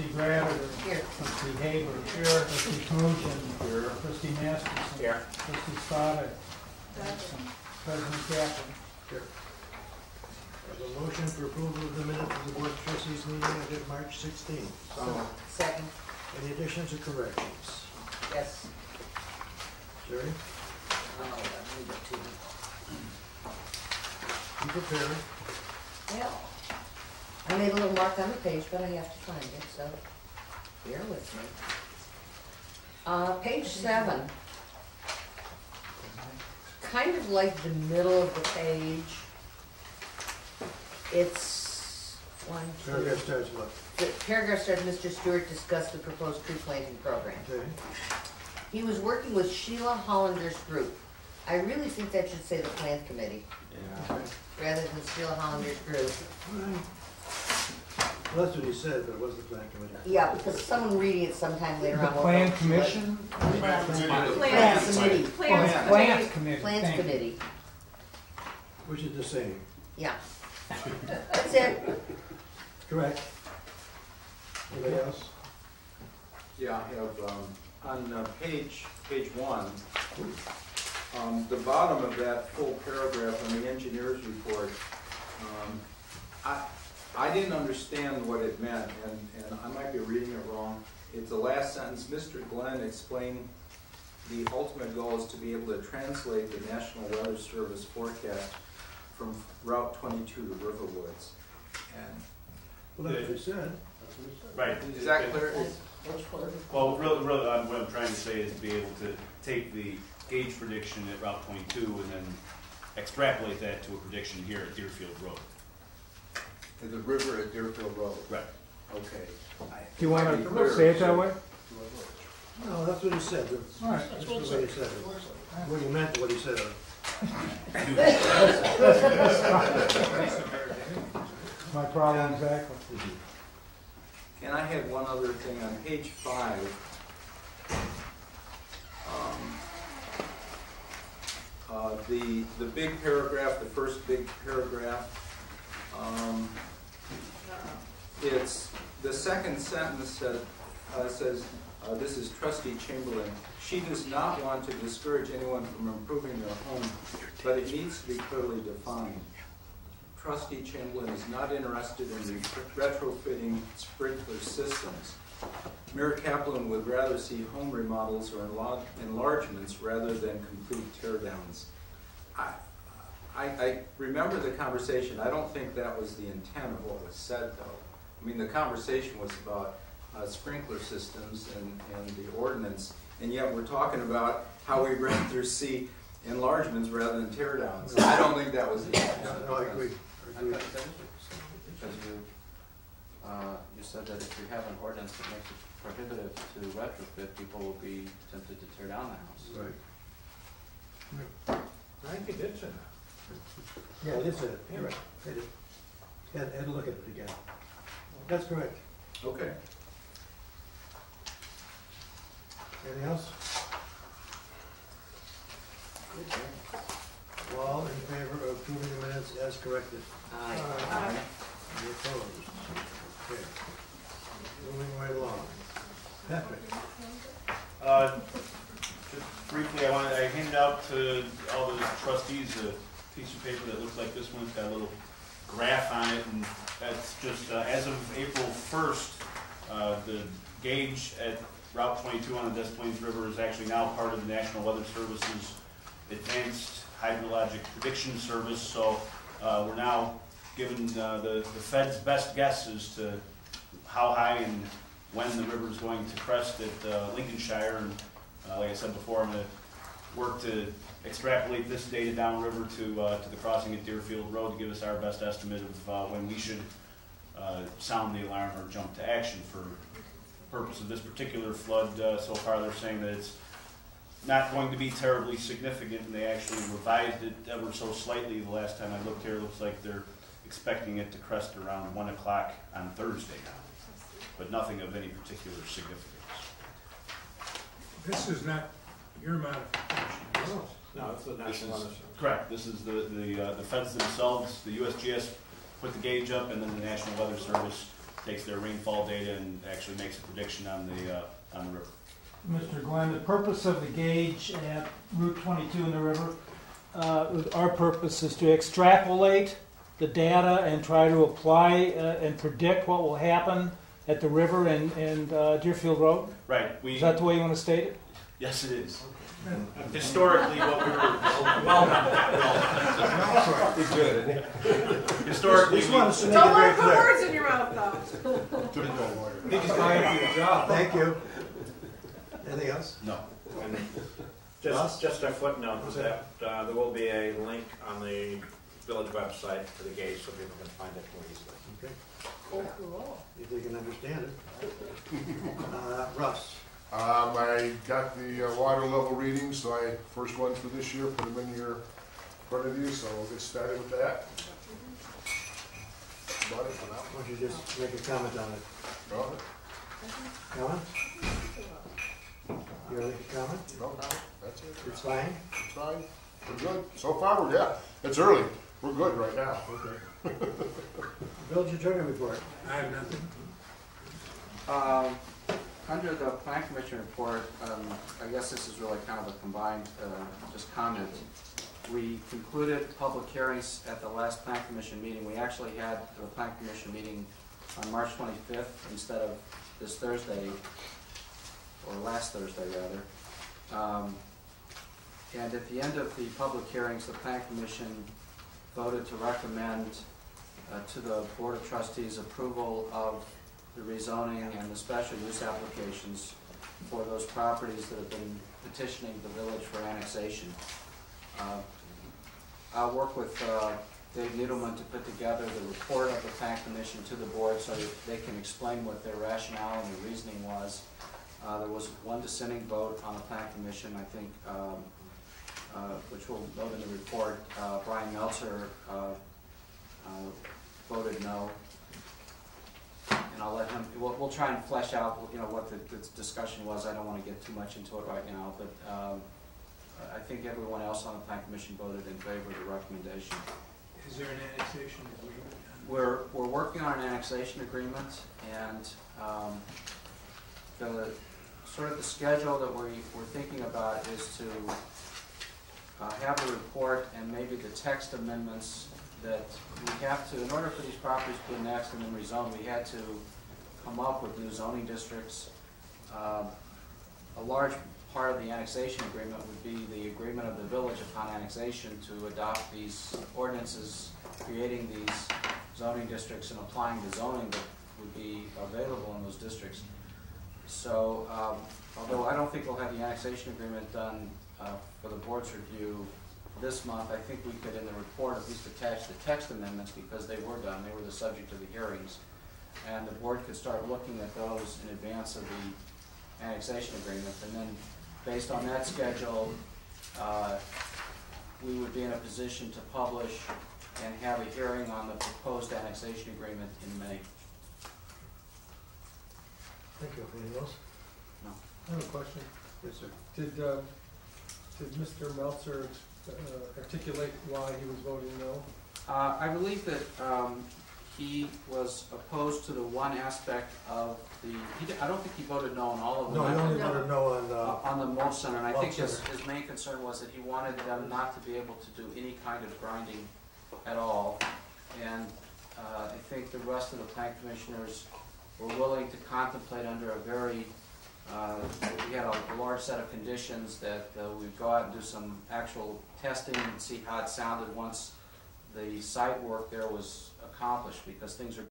Trustee Gratter. Here. Trustee Haber. Here. Trustee Toomjian. Here. Trustee Masterson. Here. Trustee Stoddard. Absent. President Kaplan. Here. I have a motion for approval of the minutes of the Board of Trustees meeting of March 16th. Second. Any additions or corrections? Yes. Jerry, Oh, let me get to it. be prepared. Well, I made a little mark on the page, but I have to find it, so bear with me. Page 7. Kind of like the middle of the page. It's one, two. Paragraph starts what? The paragraph starts, Mr. Stewart discussed the proposed tree planting program. Okay. He was working with Sheila Hollander's group. I really think that should say the plant committee, Yeah. Okay. rather than Sheila Hollander's group. All right. Well, that's what he said, but it was the plan committee. Yeah, because someone reading it sometime later The on. will Plan know. Commission? Plant committee. Plant Committee. Plans thank you. committee, Which is the same. yeah. That's it. Correct. Anybody else? Yeah, I have, on page 1, the bottom of that full paragraph on the engineer's report, I didn't understand what it meant, and I might be reading it wrong. It's the last sentence. Mr. Glenn explained the ultimate goal is to be able to translate the National Weather Service forecast from Route 22 to Riverwoods. And Well, that's what he said. Right. is that clear? Well, really, what I'm trying to say is to be able to take the gauge prediction at Route 22 and then extrapolate that to a prediction here at Deerfield Road. The river at Deerfield Road. Right. Okay. Do you want to say it that way? No, that's what he said. All right. That's what he said. What he meant, what he said. My problem exactly. And I had one other thing on page 5. The big paragraph, the first big paragraph, it's the second sentence that says, this is Trustee Chamberlain. She does not want to discourage anyone from improving their home, but it needs to be clearly defined. Trustee Chamberlain is not interested in retrofitting sprinkler systems. Mayor Kaplan would rather see home remodels or enlargements rather than complete teardowns. I remember the conversation. I don't think that was the intent of what was said, though. I mean, the conversation was about sprinkler systems and the ordinance, and yet we're talking about how we'd rather see enlargements rather than teardowns. I don't think that was the intent. No, I agree. I thought that was because you said that if you have an ordinance that makes it prohibitive to retrofit, people will be tempted to tear down the house. Right. I think it did say that. Yeah, it is it. You're right. It is. Had to look at it again. That's correct. Okay. Anything else? All in favor of approving the minutes as corrected? Aye. Any opposed? Okay. Moving right along. Patrick? Just briefly, I handed out to all the trustees a piece of paper that looks like this one. It's got a little graph on it, and that's just as of April 1st, the gauge at Route 22 on the Des Plaines River is actually now part of the National Weather Service's Advanced Hydrologic Prediction Service. So we're now given the Fed's best guess as to how high and when the river is going to crest at Lincolnshire. And like I said before, I'm going to work to extrapolate this data downriver to the crossing at Deerfield Road to give us our best estimate of when we should sound the alarm or jump to action. For purpose of this particular flood, so far they're saying that it's not going to be terribly significant, and they actually revised it ever so slightly the last time I looked here. It looks like they're expecting it to crest around 1 o'clock on Thursday now, but nothing of any particular significance. This is not your modification. No, it's the National Weather Service. Correct. This is the feds themselves. The USGS put the gauge up, and then the National Weather Service takes their rainfall data and actually makes a prediction on the river. Mr. Glenn, the purpose of the gauge at Route 22 in the river, our purpose is to extrapolate the data and try to apply and predict what will happen at the river and Deerfield Road? Right. Is that the way you want to state it? Yes, it is. Historically, what we were He's good, isn't he? historically Just wanted to make it Don't very let her put clear. words in your mouth, though. I think he's trying for your job. Thank you. Anything else? no. Just a footnote that there will be a link on the village website to the gauge so people can find it more easily. Okay, Cool. if they can understand it. Russ? I got the water level readings, so first one for this year, put them in your front of you, so we'll get started with that. About it for now. Why don't you just make a comment on it? No, Comment? You want to make a comment? no, that's it. It's fine? It's fine. We're good. So far, yeah, it's early. We're good right now. Okay. Village attorney report. I have nothing. Under the Plan Commission report, I guess this is really kind of a combined just comment. We concluded public hearings at the last Plan Commission meeting. We actually had the Plan Commission meeting on March 25th instead of this Thursday, or last Thursday rather. And at the end of the public hearings, the Plan Commission voted to recommend to the Board of Trustees approval of the rezoning and the special use applications for those properties that have been petitioning the village for annexation. I'll work with Dave Needleman to put together the report of the Plan Commission to the board so that they can explain what their rationale and their reasoning was. There was one dissenting vote on the Plan Commission, I think, which we'll note in the report. Brian Meltzer voted no. And I'll let him, we'll try and flesh out, what the discussion was. I don't want to get too much into it right now, but I think everyone else on the Plan Commission voted in favor of the recommendation. Is there an annexation agreement? We're working on an annexation agreement, and the sort of the schedule that we're thinking about is to have a report and maybe the text amendments that we have to, in order for these properties to be annexed and then rezoned, we had to come up with new zoning districts. A large part of the annexation agreement would be the agreement of the village upon annexation to adopt these ordinances, creating these zoning districts and applying the zoning that would be available in those districts. So, although I don't think we'll have the annexation agreement done for the board's review this month, I think we could, in the report, at least attach the text amendments because they were done. They were the subject of the hearings. And the board could start looking at those in advance of the annexation agreement. And then, based on that schedule, we would be in a position to publish and have a hearing on the proposed annexation agreement in May. Thank you. Anything else? No. I have a question. Yes, sir. Did Mr. Meltzer articulate why he was voting no? I believe that he was opposed to the one aspect of the, I don't think he voted no on all of them. No, he only No. wanted to know On the mulch center, and I think Mulch his center. main concern was that he wanted them not to be able to do any kind of grinding at all. And I think the rest of the Plan Commissioners were willing to contemplate under a very, we had a large set of conditions that we'd go out and do some actual testing and see how it sounded once the site work there was accomplished, because things are